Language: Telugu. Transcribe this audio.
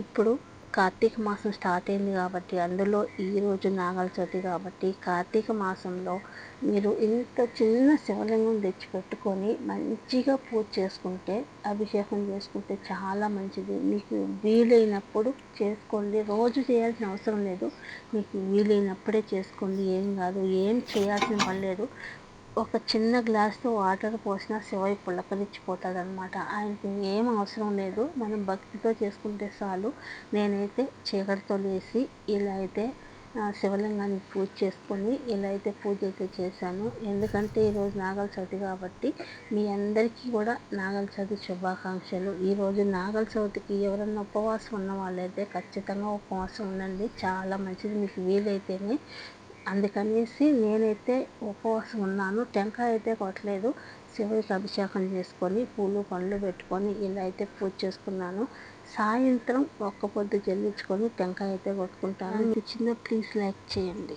ఇప్పుడు కార్తీక మాసం స్టార్ట్ అయింది కాబట్టి అందులో ఈరోజు నాగల చవితి కాబట్టి కార్తీక మాసంలో మీరు ఇంత చిన్న శివలింగం తెచ్చిపెట్టుకొని మంచిగా పూజ చేసుకుంటే, అభిషేకం చేసుకుంటే చాలా మంచిది. మీకు వీలైనప్పుడు చేసుకోండి. రోజు చేయాల్సిన అవసరం లేదు. మీకు వీలైనప్పుడే చేసుకోండి. ఏం కాదు, ఏం చేయాల్సిన పని లేదు. ఒక చిన్న గ్లాస్తో వాటర్ పోసినా శివయ్య పులకరించిపోతాడనమాట. ఆయనకి ఏం అవసరం లేదు. మనం భక్తితో చేసుకుంటే చాలు. నేనైతే చీకటితో లేసి ఇలా అయితే శివలింగాన్ని పూజ చేసుకొని ఇలా అయితే పూజ అయితే చేశాను. ఎందుకంటే ఈరోజు నాగల చవితి కాబట్టి మీ అందరికీ కూడా నాగల చవితి శుభాకాంక్షలు. ఈరోజు నాగల చవితికి ఎవరన్నా ఉపవాసం ఉన్న వాళ్ళైతే ఖచ్చితంగా ఉపవాసం ఉండండి. చాలా మంచిది, మీకు వీలైతేనే. అందుకనేసి నేనైతే ఉపవాసం ఉన్నాను. టెంకాయ అయితే కొట్టలేదు. శివుడికి అభిషేకం చేసుకొని పూలు పండ్లు పెట్టుకొని ఇలా అయితే పూజ చేసుకున్నాను. సాయంత్రం ఒక్క పొద్దు చెల్లించుకొని టెంకాయ అయితే కొట్టుకుంటాను. నచ్చితే ప్లీజ్ లైక్ చేయండి.